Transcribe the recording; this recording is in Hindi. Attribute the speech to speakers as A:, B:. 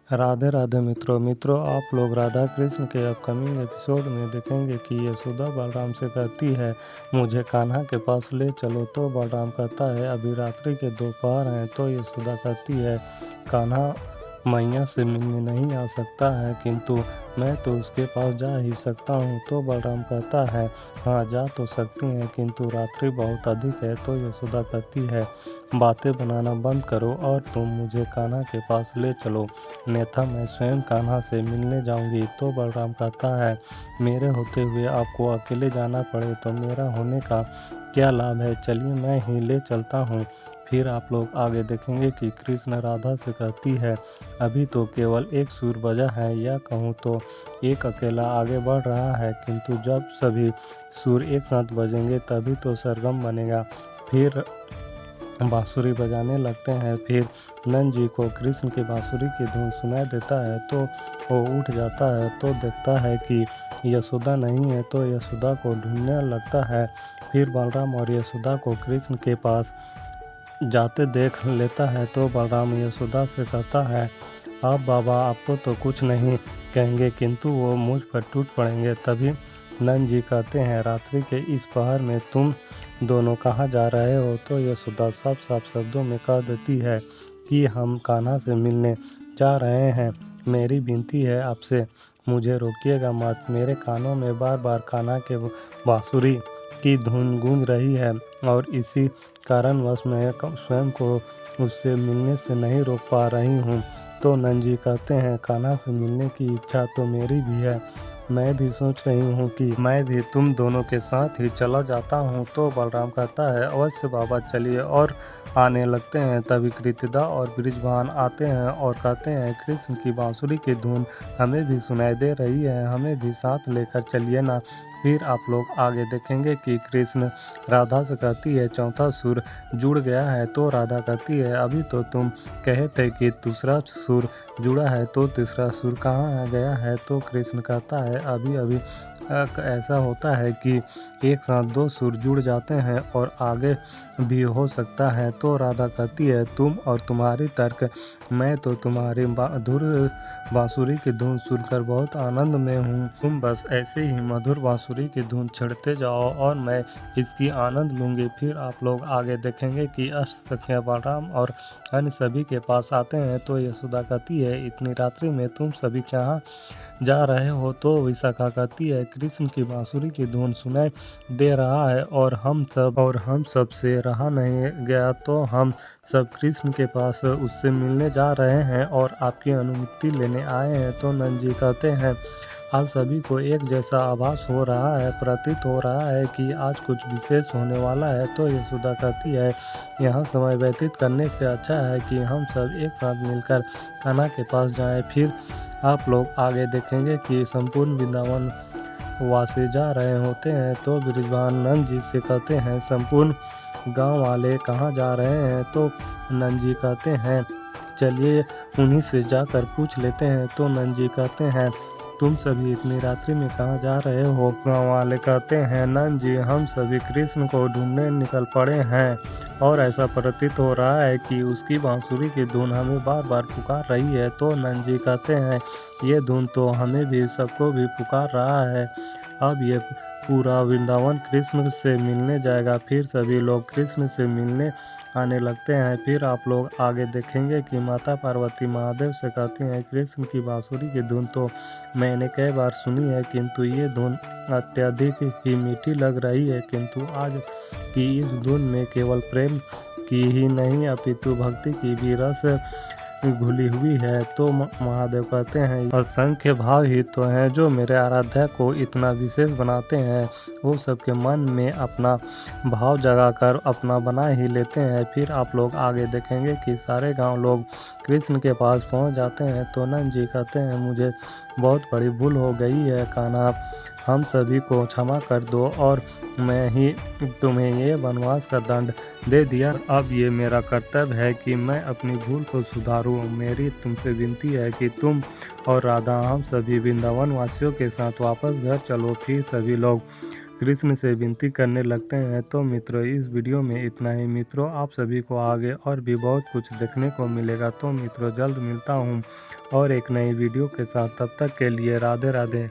A: राधे राधे मित्रों आप लोग राधा कृष्ण के अपकमिंग एपिसोड में देखेंगे कि यशोदा बलराम से कहती है मुझे कान्हा के पास ले चलो। तो बलराम कहता है अभी रात्रि के दोपहर हैं। तो यशोदा कहती है कान्हा मैया से मिलने नहीं आ सकता है, किंतु मैं तो उसके पास जा ही सकता हूँ। तो बलराम कहता है हाँ जा तो सकती हैं, किंतु रात्रि बहुत अधिक है। तो यशोदा कहती है बातें बनाना बंद करो और तुम मुझे कान्हा के पास ले चलो, अन्यथा मैं स्वयं कान्हा से मिलने जाऊंगी। तो बलराम कहता है मेरे होते हुए आपको अकेले जाना पड़े तो मेरा होने का क्या लाभ है, चलिए मैं ही ले चलता हूँ। फिर आप लोग आगे देखेंगे कि कृष्ण राधा से कहती है अभी तो केवल एक सुर बजा है, या कहूँ तो एक अकेला आगे बढ़ रहा है, किंतु जब सभी सुर एक साथ बजेंगे तभी तो सरगम बनेगा। फिर बांसुरी बजाने लगते हैं। फिर नंद जी को कृष्ण की बांसुरी की धुन सुनाई देता है तो वो उठ जाता है, तो देखता है कि यशोदा नहीं है, तो यशोदा को ढूंढने लगता है। फिर बलराम और यशोदा को कृष्ण के पास जाते देख लेता है। तो बलराम यशोदा से कहता है अब बाबा आपको तो कुछ नहीं कहेंगे, किंतु वो मुझ पर टूट पड़ेंगे। तभी नंद जी कहते हैं रात्रि के इस पहर में तुम दोनों कहाँ जा रहे हो। तो यशोदा साफ साफ शब्दों में कह देती है कि हम कान्हा से मिलने जा रहे हैं। मेरी विनती है आपसे, मुझे रोकिएगा मत। मेरे कानों में बार बार कान्हा के बांसुरी की धुन गूंज रही है और इसी कारणवश मैं स्वयं को उससे मिलने से नहीं रोक पा रही हूँ। तो नंद जी कहते हैं कान्हा से मिलने की इच्छा तो मेरी भी है, मैं भी सोच रही हूँ कि मैं भी तुम दोनों के साथ ही चला जाता हूँ। तो बलराम कहता है अवश्य बाबा चलिए, और आने लगते हैं। तभी कृतिदा और बृजभान आते हैं और कहते हैं कृष्ण की बांसुरी की धुन हमें भी सुनाई दे रही है, हमें भी साथ लेकर चलिए ना। फिर आप लोग आगे देखेंगे कि कृष्ण राधा से कहती है चौथा सुर जुड़ गया है। तो राधा कहती है अभी तो तुम कहे थे कि दूसरा सुर जुड़ा है, तो तीसरा सुर कहाँ आ गया है। तो कृष्ण कहता है अभी अभी ऐसा होता है कि एक साथ दो सुर जुड़ जाते हैं और आगे भी हो सकता है। तो राधा कहती है तुम और तुम्हारी तर्क, मैं तो तुम्हारी मधुर बांसुरी की धुन सुनकर बहुत आनंद में हूँ। तुम बस ऐसे ही मधुर बांसुरी की धुन छेड़ते जाओ और मैं इसकी आनंद लूँगी। फिर आप लोग आगे देखेंगे कि अष्ट सखियाँ बलराम और अन्य सभी के पास आते हैं। तो यशोदा कहती है इतनी रात्रि में तुम सभी कहाँ जा रहे हो। तो विशाखा कहती है कृष्ण की बांसुरी की धुन सुनाई दे रहा है और हम सब से रहा नहीं गया, तो हम सब कृष्ण के पास उससे मिलने जा रहे हैं और आपकी अनुमति लेने आए हैं। तो नंद जी कहते हैं आप सभी को एक जैसा आभास हो रहा है, प्रतीत हो रहा है कि आज कुछ विशेष होने वाला है। तो यशोदा कहती है यहाँ समय व्यतीत करने से अच्छा है कि हम सब एक साथ मिलकर कान्हा के पास जाएं। फिर आप लोग आगे देखेंगे कि संपूर्ण वृंदावन वासी जा रहे होते हैं। तो बृजभान नंद जी से कहते हैं संपूर्ण गांव वाले कहाँ जा रहे हैं। तो नंद जी कहते हैं चलिए उन्हीं से जाकर पूछ लेते हैं। तो नंद जी कहते हैं तुम सभी इतनी रात्रि में कहाँ जा रहे हो। गाँव वाले कहते हैं नंद जी हम सभी कृष्ण को ढूंढने निकल पड़े हैं और ऐसा प्रतीत हो रहा है कि उसकी बांसुरी की धुन हमें बार बार पुकार रही है। तो नंद जी कहते हैं ये धुन तो हमें भी सबको भी पुकार रहा है, अब ये पूरा वृंदावन कृष्ण से मिलने जाएगा। फिर सभी लोग कृष्ण से मिलने आने लगते हैं। फिर आप लोग आगे देखेंगे कि माता पार्वती महादेव से कहती हैं कृष्ण की बांसुरी की धुन तो मैंने कई बार सुनी है, किंतु ये धुन अत्यधिक ही मीठी लग रही है, किंतु आज की इस धुन में केवल प्रेम की ही नहीं अपितु भक्ति की भी रस घुली हुई है। तो महादेव कहते हैं असंख्य भाव ही तो हैं जो मेरे आराध्या को इतना विशेष बनाते हैं, वो सबके मन में अपना भाव जगाकर अपना बना ही लेते हैं। फिर आप लोग आगे देखेंगे कि सारे गांव लोग कृष्ण के पास पहुंच जाते हैं। तो नंद जी कहते हैं मुझे बहुत बड़ी भूल हो गई है कान्हा, हम सभी को क्षमा कर दो और मैं ही तुम्हें ये वनवास का दंड दे दिया। अब ये मेरा कर्तव्य है कि मैं अपनी भूल को सुधारूं। मेरी तुमसे विनती है कि तुम और राधा हम सभी वृंदावन वासियों के साथ वापस घर चलो। फिर सभी लोग कृष्ण से विनती करने लगते हैं। तो मित्रों इस वीडियो में इतना ही। मित्रों आप सभी को आगे और भी बहुत कुछ देखने को मिलेगा। तो मित्रों जल्द मिलता हूँ और एक नई वीडियो के साथ। तब तक के लिए राधे राधे।